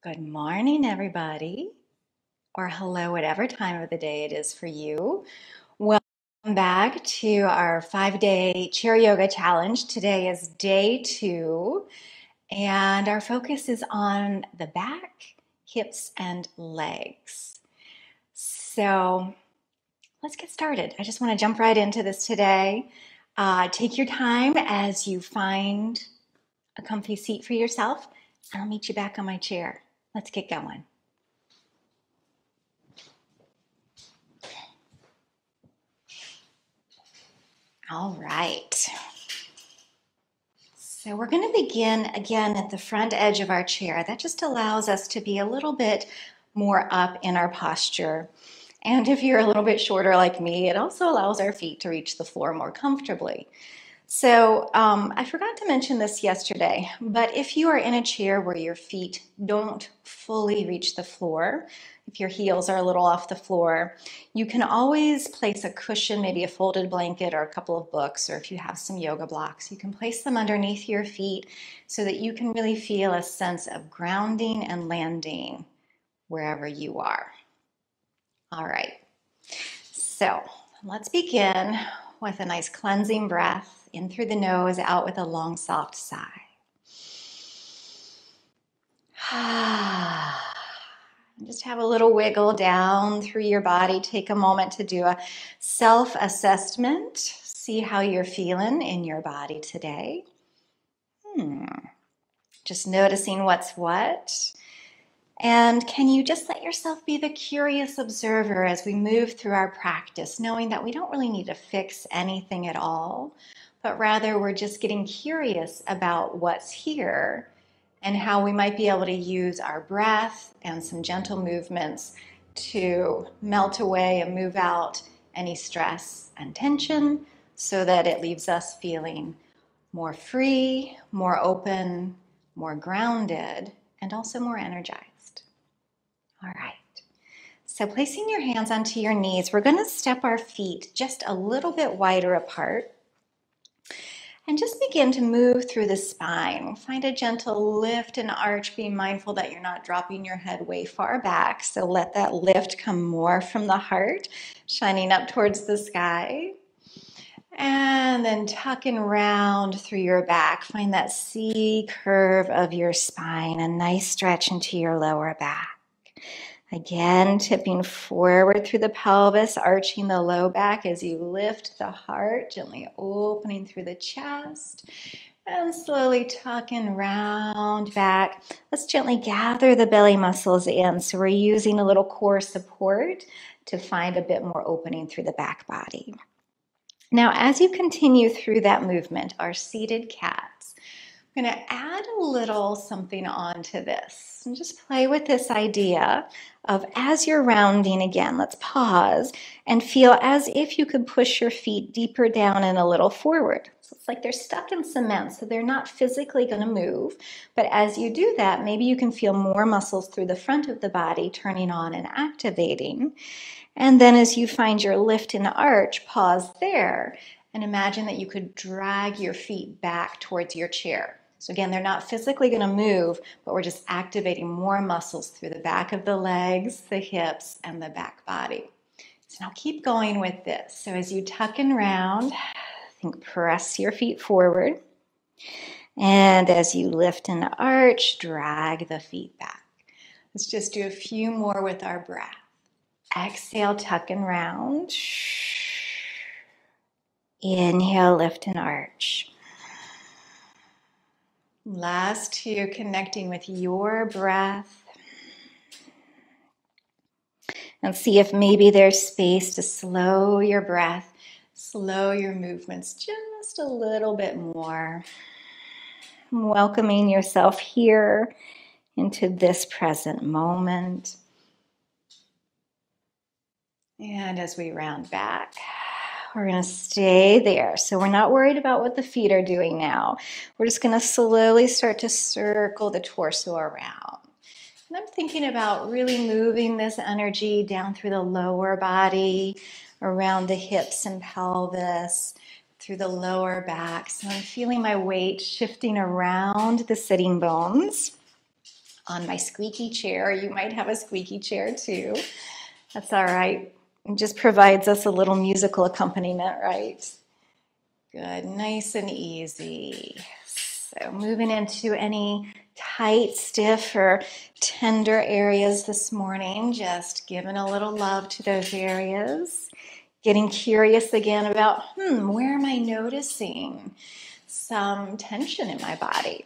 Good morning, everybody, or hello, whatever time of the day it is for you. Welcome back to our 5-day chair yoga challenge. Today is day 2, and our focus is on the back, hips, and legs. So let's get started. I just want to jump right into this today. Take your time as you find a comfy seat for yourself, and I'll meet you back on my chair. Let's get going. All right. So we're going to begin again at the front edge of our chair. That just allows us to be a little bit more up in our posture. And if you're a little bit shorter like me, it also allows our feet to reach the floor more comfortably. So I forgot to mention this yesterday, but if you are in a chair where your feet don't fully reach the floor, if your heels are a little off the floor, you can always place a cushion, maybe a folded blanket or a couple of books, or if you have some yoga blocks, you can place them underneath your feet so that you can really feel a sense of grounding and landing wherever you are. All right, so let's begin with a nice cleansing breath in through the nose, out with a long, soft sigh. Just have a little wiggle down through your body. Take a moment to do a self-assessment. See how you're feeling in your body today. Just noticing what's what. And can you just let yourself be the curious observer as we move through our practice, knowing that we don't really need to fix anything at all, but rather we're just getting curious about what's here and how we might be able to use our breath and some gentle movements to melt away and move out any stress and tension so that it leaves us feeling more free, more open, more grounded, and also more energized. All right. So placing your hands onto your knees, we're going to step our feet just a little bit wider apart and just begin to move through the spine. Find a gentle lift and arch. Be mindful that you're not dropping your head way far back. So let that lift come more from the heart, shining up towards the sky. And then tuck and round through your back. Find that C curve of your spine, a nice stretch into your lower back. Again, tipping forward through the pelvis, arching the low back as you lift the heart, gently opening through the chest, and slowly tuck and round back. Let's gently gather the belly muscles in. So we're using a little core support to find a bit more opening through the back body. Now, as you continue through that movement, our seated cats, I'm going to add a little something onto this and just play with this idea of as you're rounding again, let's pause and feel as if you could push your feet deeper down and a little forward. So it's like they're stuck in cement, so they're not physically going to move. But as you do that, maybe you can feel more muscles through the front of the body turning on and activating. And then as you find your lift and arch, pause there and imagine that you could drag your feet back towards your chair. So again, they're not physically going to move, but we're just activating more muscles through the back of the legs, the hips, and the back body. So now keep going with this. So as you tuck and round, press your feet forward. And as you lift and arch, drag the feet back. Let's just do a few more with our breath. Exhale, tuck and round. Inhale, lift and arch. Last two, connecting with your breath. And see if maybe there's space to slow your breath, slow your movements just a little bit more. Welcoming yourself here into this present moment. And as we round back, we're going to stay there. So we're not worried about what the feet are doing now. We're just going to slowly start to circle the torso around. And I'm thinking about really moving this energy down through the lower body, around the hips and pelvis, through the lower back. So I'm feeling my weight shifting around the sitting bones. on my squeaky chair. You might have a squeaky chair too. That's all right. It just provides us a little musical accompaniment, right? Good, nice and easy. So moving into any tight, stiff, or tender areas this morning, just giving a little love to those areas. Getting curious again about, where am I noticing some tension in my body?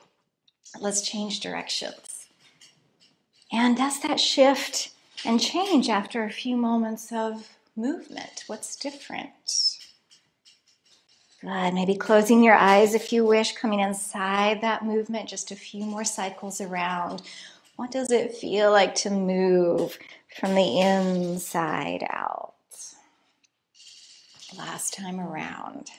Let's change directions. And does that shift and change after a few moments of movement? What's different? Good. Maybe closing your eyes if you wish, coming inside that movement, just a few more cycles around. What does it feel like to move from the inside out? Last time around.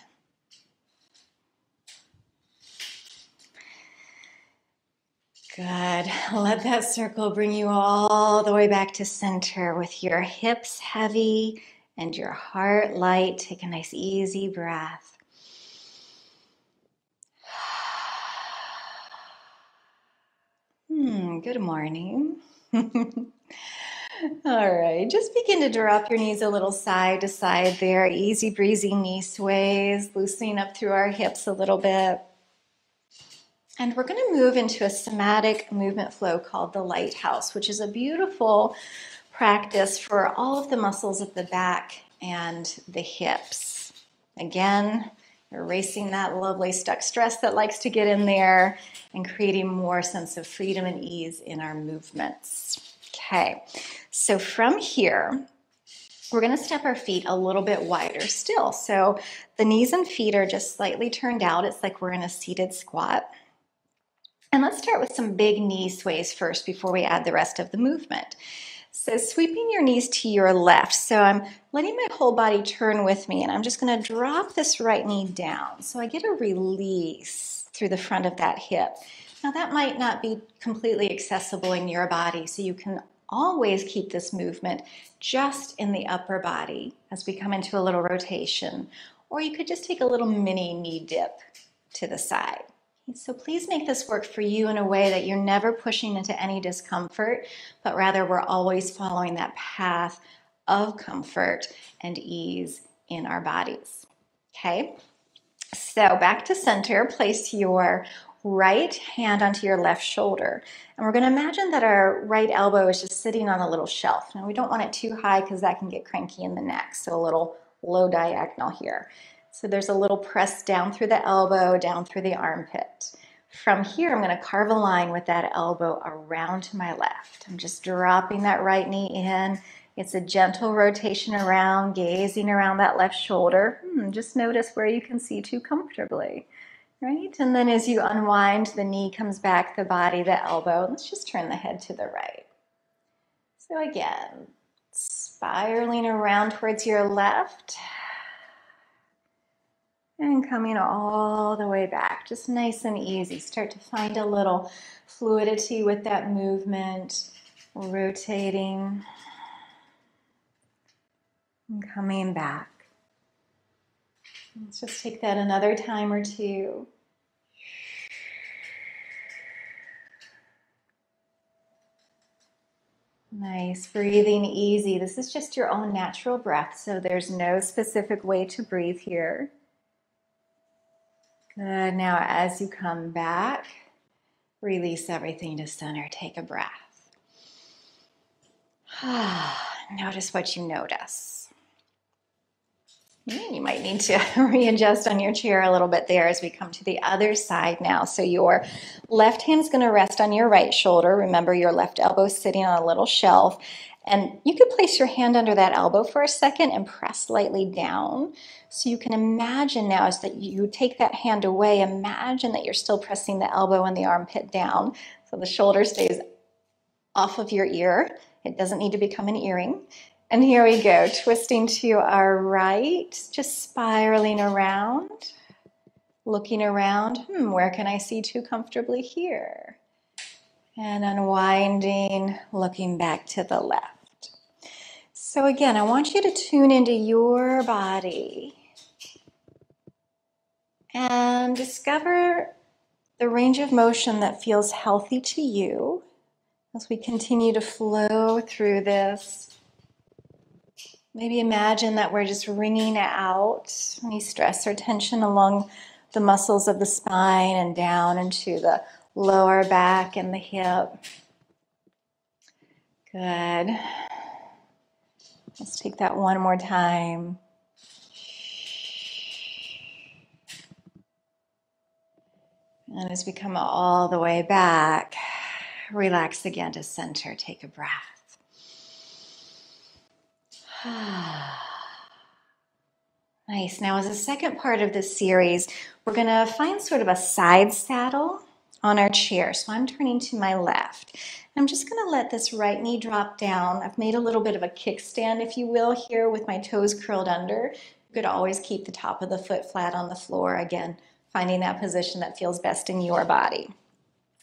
Good. Let that circle bring you all the way back to center with your hips heavy and your heart light. Take a nice easy breath. Good morning. All right, just begin to drop your knees a little side to side there. Easy breezy knee sways, loosening up through our hips a little bit. And we're going to move into a somatic movement flow called the Lighthouse, which is a beautiful practice for all of the muscles of the back and the hips. Again, erasing that lovely stuck stress that likes to get in there and creating more sense of freedom and ease in our movements. Okay, so from here, we're going to step our feet a little bit wider still. So the knees and feet are just slightly turned out. It's like we're in a seated squat. And let's start with some big knee sways first before we add the rest of the movement. So sweeping your knees to your left. So I'm letting my whole body turn with me, and I'm just going to drop this right knee down. So I get a release through the front of that hip. Now that might not be completely accessible in your body, so you can always keep this movement just in the upper body as we come into a little rotation. Or you could just take a little mini knee dip to the side. So please make this work for you in a way that you're never pushing into any discomfort, but rather we're always following that path of comfort and ease in our bodies. Okay, so back to center, place your right hand onto your left shoulder. And we're going to imagine that our right elbow is just sitting on a little shelf. Now we don't want it too high because that can get cranky in the neck, so a little low diagonal here. So there's a little press down through the elbow, down through the armpit. From here, I'm going to carve a line with that elbow around to my left. I'm just dropping that right knee in. It's a gentle rotation around, gazing around that left shoulder. Just notice where you can see too comfortably, right? And then as you unwind, the knee comes back, the body, the elbow. Let's just turn the head to the right. So again, spiraling around towards your left. And coming all the way back, just nice and easy. Start to find a little fluidity with that movement, rotating and coming back. Let's just take that another time or two. Nice, breathing easy. This is just your own natural breath, so there's no specific way to breathe here. Good. Now, as you come back, release everything to center. Take a breath. Notice what you notice. You might need to readjust on your chair a little bit there as we come to the other side now. So your left hand is going to rest on your right shoulder. Remember, your left elbow is sitting on a little shelf. And you could place your hand under that elbow for a second and press lightly down. So you can imagine now as that you take that hand away, imagine that you're still pressing the elbow and the armpit down. So the shoulder stays off of your ear. It doesn't need to become an earring. And here we go, twisting to our right, just spiraling around, looking around. Where can I see too comfortably here? And unwinding, looking back to the left. So again, I want you to tune into your body and discover the range of motion that feels healthy to you As we continue to flow through this, maybe imagine that we're just wringing out any stress or tension along the muscles of the spine and down into the lower back and the hip. Good. Let's take that one more time. And as we come all the way back, relax again to center. Take a breath. Nice. Now, as a second part of this series, we're going to find sort of a side saddle on our chair. So I'm turning to my left. I'm just going to let this right knee drop down. I've made a little bit of a kickstand, if you will, here with my toes curled under. You could always keep the top of the foot flat on the floor. Again, finding that position that feels best in your body.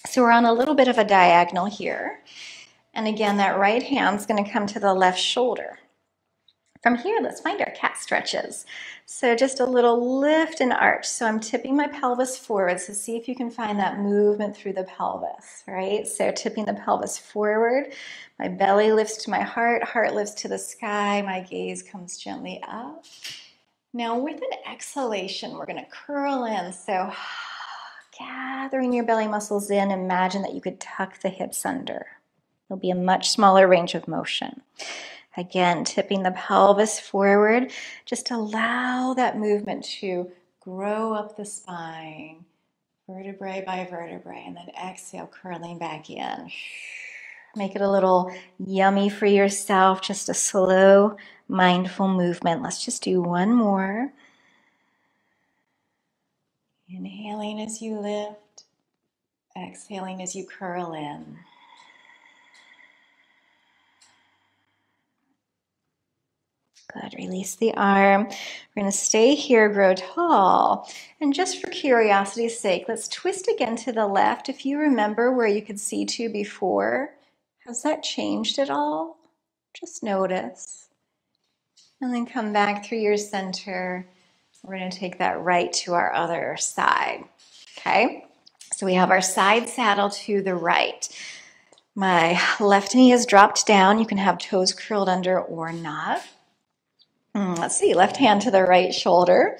So we're on a little bit of a diagonal here. And again, that right hand's going to come to the left shoulder. From here, let's find our cat stretches. So just a little lift and arch. So I'm tipping my pelvis forward. So see if you can find that movement through the pelvis, right? So tipping the pelvis forward. My belly lifts to my heart. Heart lifts to the sky. My gaze comes gently up. Now with an exhalation, we're going to curl in. So gathering your belly muscles in, imagine that you could tuck the hips under. There'll be a much smaller range of motion. Again, tipping the pelvis forward. Just allow that movement to grow up the spine, vertebrae by vertebrae, and then exhale, curling back in. Make it a little yummy for yourself, just a slow, mindful movement. Let's just do one more. Inhaling as you lift, exhaling as you curl in. Good. Release the arm. We're going to stay here, grow tall. And just for curiosity's sake, let's twist again to the left. If you remember where you could see to before, has that changed at all? Just notice. And then come back through your center. We're going to take that right to our other side. Okay? So we have our side saddle to the right. My left knee is dropped down. You can have toes curled under or not. Let's see, left hand to the right shoulder.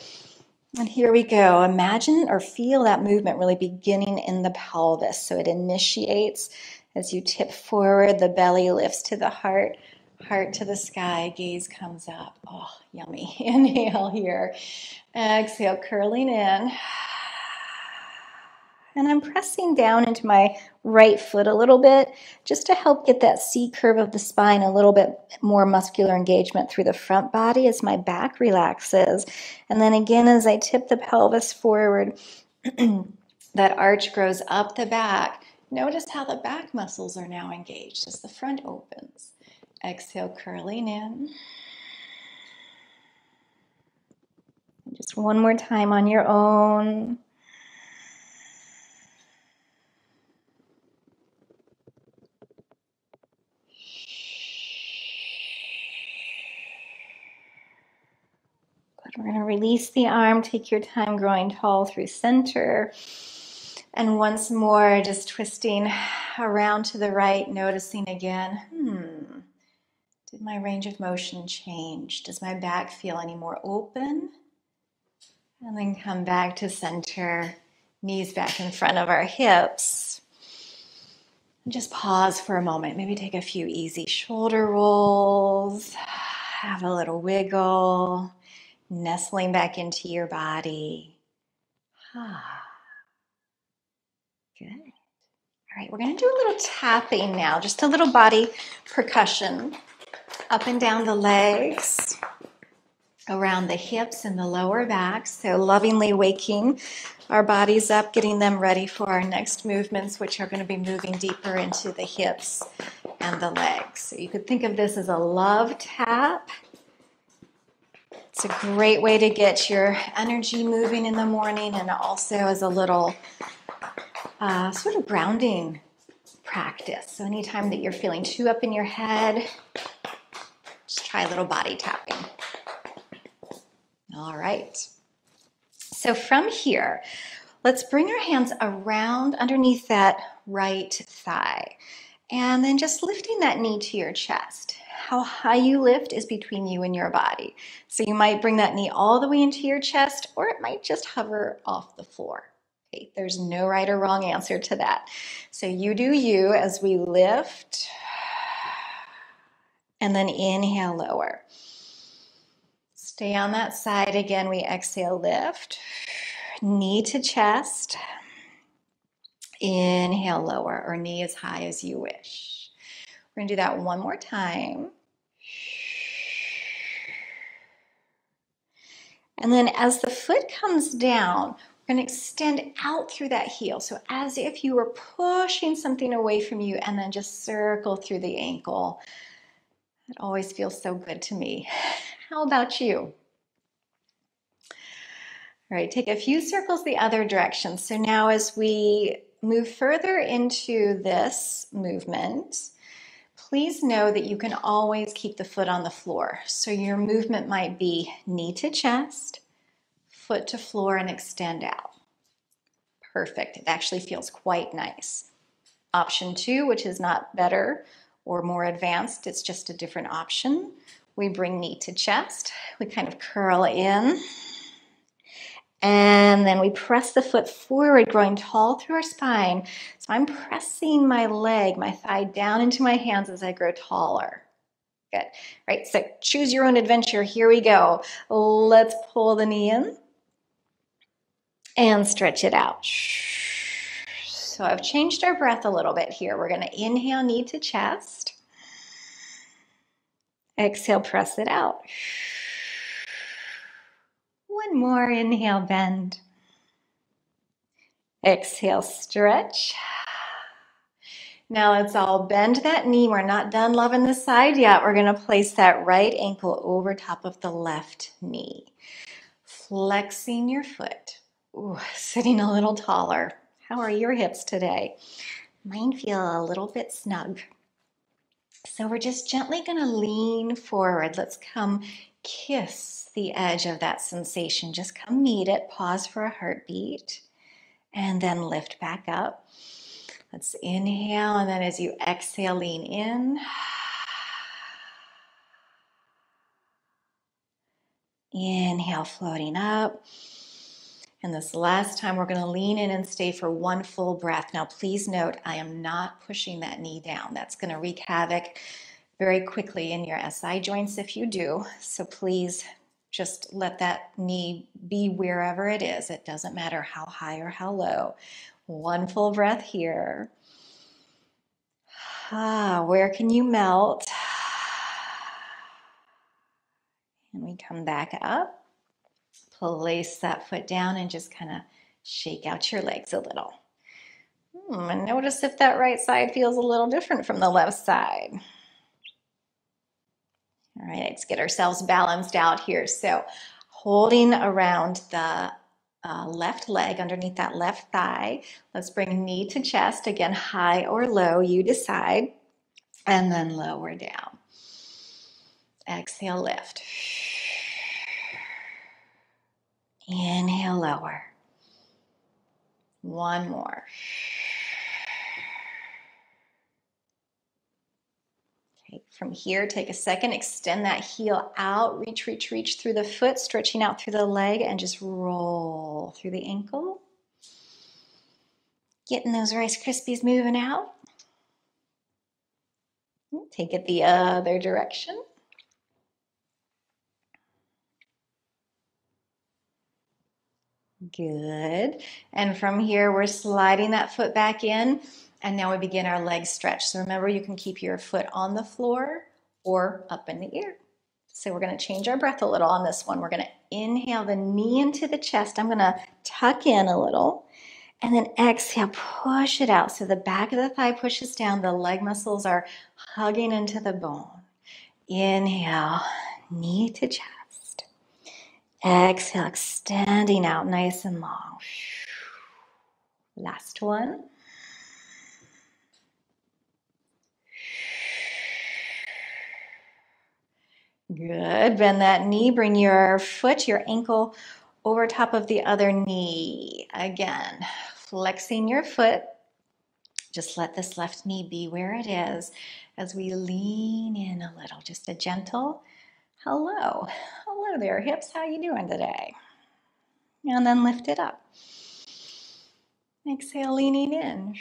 And here we go. Imagine or feel that movement really beginning in the pelvis. So it initiates as you tip forward, the belly lifts to the heart, heart to the sky, gaze comes up. Oh, yummy. Inhale here. Exhale, curling in. And I'm pressing down into my right foot a little bit just to help get that C curve of the spine, a little bit more muscular engagement through the front body as my back relaxes. And then again, as I tip the pelvis forward, that arch grows up the back. Notice how the back muscles are now engaged as the front opens. Exhale, curling in. Just one more time on your own. We're going to release the arm, take your time growing tall through center. And once more, just twisting around to the right, noticing again, did my range of motion change? Does my back feel any more open? And then come back to center, knees back in front of our hips. And just pause for a moment, maybe take a few easy shoulder rolls, have a little wiggle. Nestling back into your body. Good. All right, we're going to do a little tapping now, just a little body percussion up and down the legs, around the hips and the lower back. So lovingly waking our bodies up, getting them ready for our next movements, which are going to be moving deeper into the hips and the legs. So you could think of this as a love tap. It's a great way to get your energy moving in the morning, and also as a little sort of grounding practice. So anytime that you're feeling too up in your head, just try a little body tapping. All right. So from here, let's bring our hands around underneath that right thigh. And then just lifting that knee to your chest. How high you lift is between you and your body. So you might bring that knee all the way into your chest, or it might just hover off the floor. Okay, there's no right or wrong answer to that. So you do you as we lift, and then inhale, lower. Stay on that side. Again, we exhale, lift, knee to chest. Inhale, lower, or knee as high as you wish. We're gonna do that one more time. And then as the foot comes down, we're gonna extend out through that heel. So as if you were pushing something away from you and then just circle through the ankle. It always feels so good to me. How about you? All right, take a few circles the other direction. So now as we move further into this movement, please know that you can always keep the foot on the floor. So your movement might be knee to chest, foot to floor, and extend out. Perfect. It actually feels quite nice. Option 2, which is not better or more advanced, it's just a different option. We bring knee to chest. We kind of curl in. And then we press the foot forward, growing tall through our spine. So I'm pressing my leg, my thigh down into my hands as I grow taller. Good. Right, so choose your own adventure. Here we go. Let's pull the knee in and stretch it out. So I've changed our breath a little bit here. We're going to inhale, knee to chest. Exhale, press it out. One more, inhale, bend. Exhale, stretch. Now let's all bend that knee. We're not done loving the side yet. We're going to place that right ankle over top of the left knee. Flexing your foot. Ooh, sitting a little taller. How are your hips today? Mine feel a little bit snug. So we're just gently going to lean forward. Let's come kiss the edge of that sensation. Just come meet it. Pause for a heartbeat. And then lift back up. Let's inhale, and then as you exhale, lean in. Inhale, floating up. And this last time, we're going to lean in and stay for one full breath. Now, please note, I am not pushing that knee down. That's going to wreak havoc very quickly in your SI joints if you do. So please just let that knee be wherever it is. It doesn't matter how high or how low. One full breath here. Where can you melt? And we come back up. Place that foot down and just kind of shake out your legs a little. And notice if that right side feels a little different from the left side. All right, let's get ourselves balanced out here. So holding around the left leg underneath that left thigh. Let's bring knee to chest. Again, high or low, you decide. And then lower down. Exhale, lift. Inhale, lower. One more. Okay, from here, take a second, extend that heel out, reach, reach, reach through the foot, stretching out through the leg, and just roll through the ankle. Getting those Rice Krispies moving out. Take it the other direction. Good. And from here, we're sliding that foot back in. And now we begin our leg stretch. So remember, you can keep your foot on the floor or up in the air. So we're going to change our breath a little on this one. We're going to inhale the knee into the chest. I'm going to tuck in a little. And then exhale, push it out. So the back of the thigh pushes down. The leg muscles are hugging into the bone. Inhale, knee to chest. Exhale, extending out nice and long. Last one. Good. Bend that knee. Bring your foot, your ankle over top of the other knee. Again, flexing your foot. Just let this left knee be where it is as we lean in a little. Just a gentle hello. Hello there, hips. How you doing today? And then lift it up. Exhale, leaning in.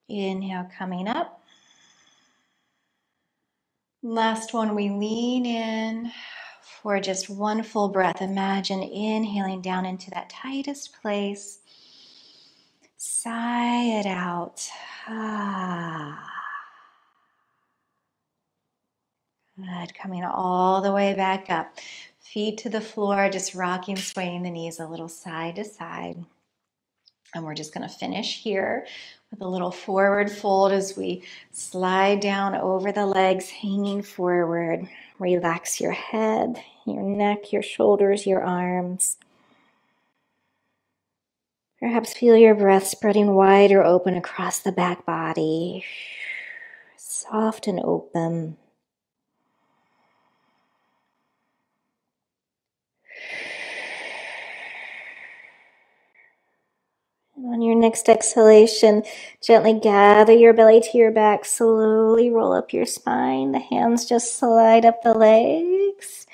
Inhale, coming up. Last one, we lean in for just one full breath. Imagine inhaling down into that tightest place. Sigh it out. Good. Coming all the way back up. Feet to the floor, just rocking, swaying the knees a little side to side. And we're just going to finish here with a little forward fold as we slide down over the legs, hanging forward. Relax your head, your neck, your shoulders, your arms. Perhaps feel your breath spreading wide or open across the back body. Soft and open. And on your next exhalation, gently gather your belly to your back. Slowly roll up your spine. The hands just slide up the legs.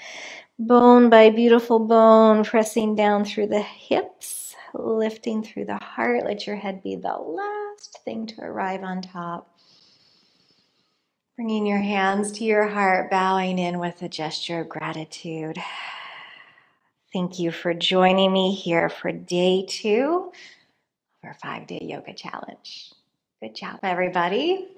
Bone by beautiful bone, pressing down through the hips, lifting through the heart. Let your head be the last thing to arrive on top. Bringing your hands to your heart, bowing in with a gesture of gratitude. Thank you for joining me here for day 2 of our 5-day yoga challenge. Good job, everybody.